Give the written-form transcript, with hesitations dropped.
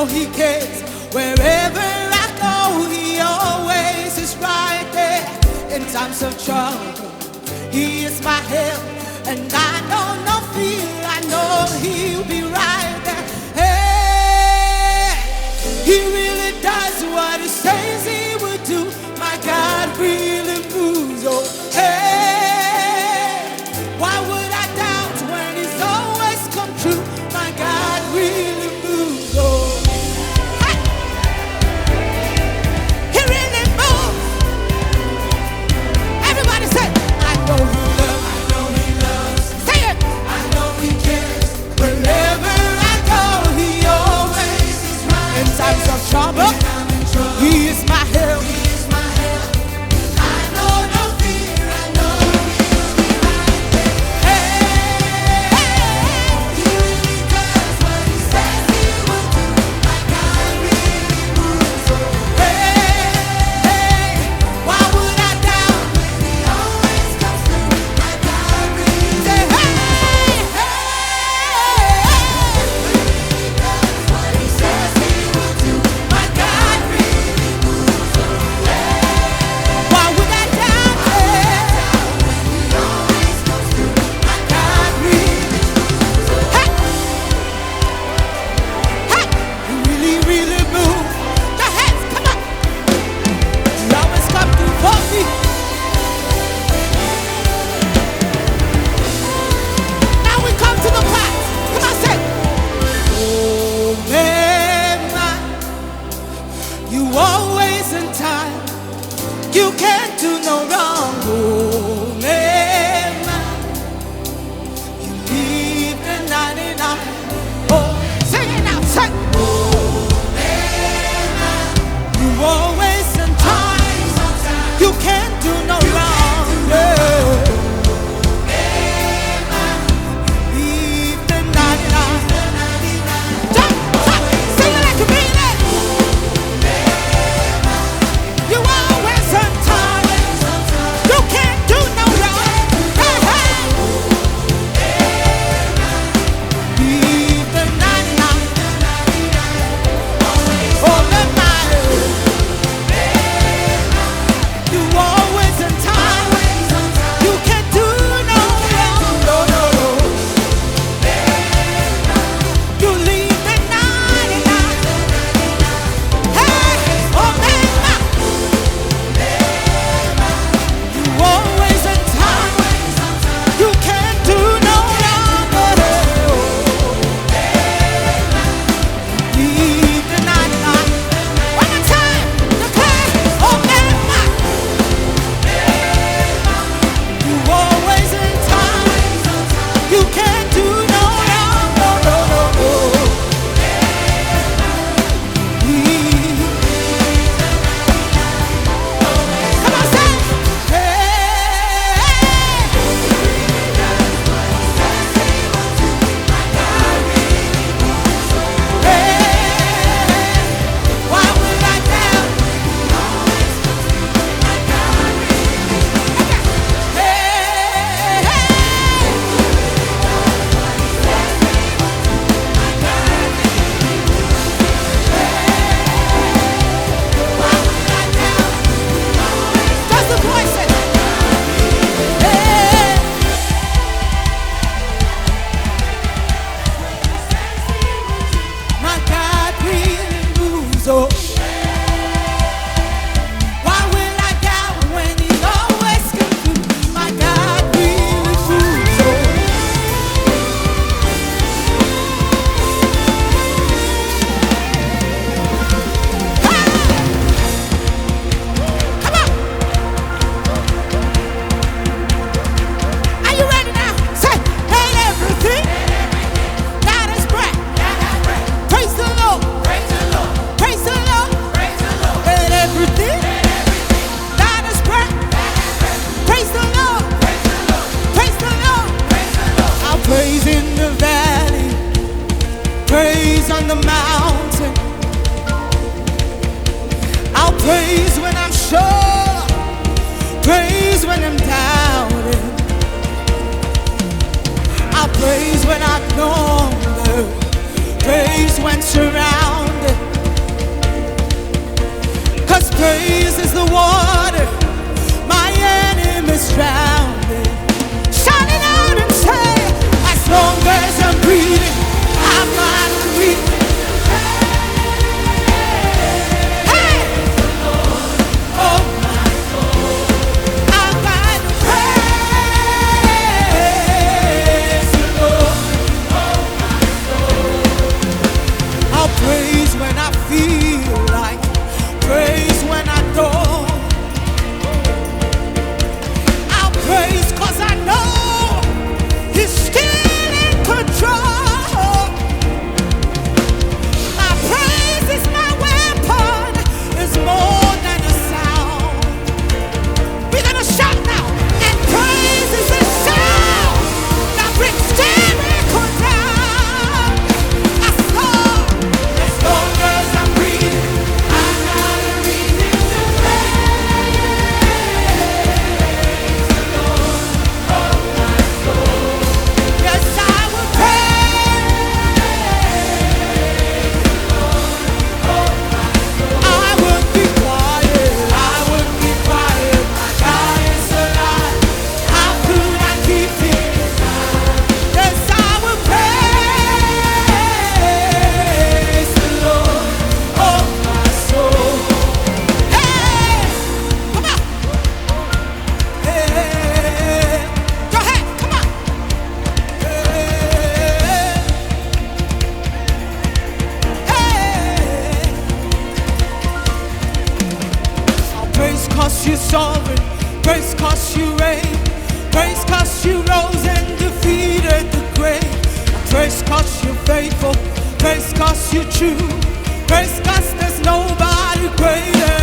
know He cares. Wherever I go, He always is right there. In times of trouble, He is my help, and I know no fear. I know He'll be right there. Hey, He really does what He says He will do. My God really moves. Oh, hey, why would I doubt when He's always come true? My God really moves. Oh, hey, He really moves. Everybody say, I know He loves. I know He loves. Say it. I know He cares. Wherever I go, He always is right. In times of trouble, He is my help. You can't do no wrong, OMEMMA. You leave the 99. Oh, sing it now, sing. OMEMMA. You always in time. You can't do no wrong. OMEMMA. Leave the 99. Jump, jump, sing it like you mean it. You always on time. You can't praise is the water my enemies drowning. Shout it out and say, as long as I'm breathing, I'm not breathing. Hey! Oh my soul, I'm gonna praise the Lord. I'll praise when I feel like, praise when I don't. I'll praise 'cause I know He's still in control. My praise is my weapon, it's more than a sound. We're gonna shout now, and praise is a sound that brings Jericho down. As long as I'm breathing, I'm not a reason to praise the Lord. Oh my soul, yes I will praise the Lord. Oh my soul, I would be quiet, I would be quiet. My God is alive. How could I keep Him inside? Yes I will praise the Lord. Oh my soul. Hey, come on. Hey, go ahead, come on. Hey, I'll praise 'cause You're sovereign, praise 'cause You reign, praise 'cause You rose and defeated the grave. Praise 'cause You're faithful, praise 'cause You're true, praise 'cause there's nobody greater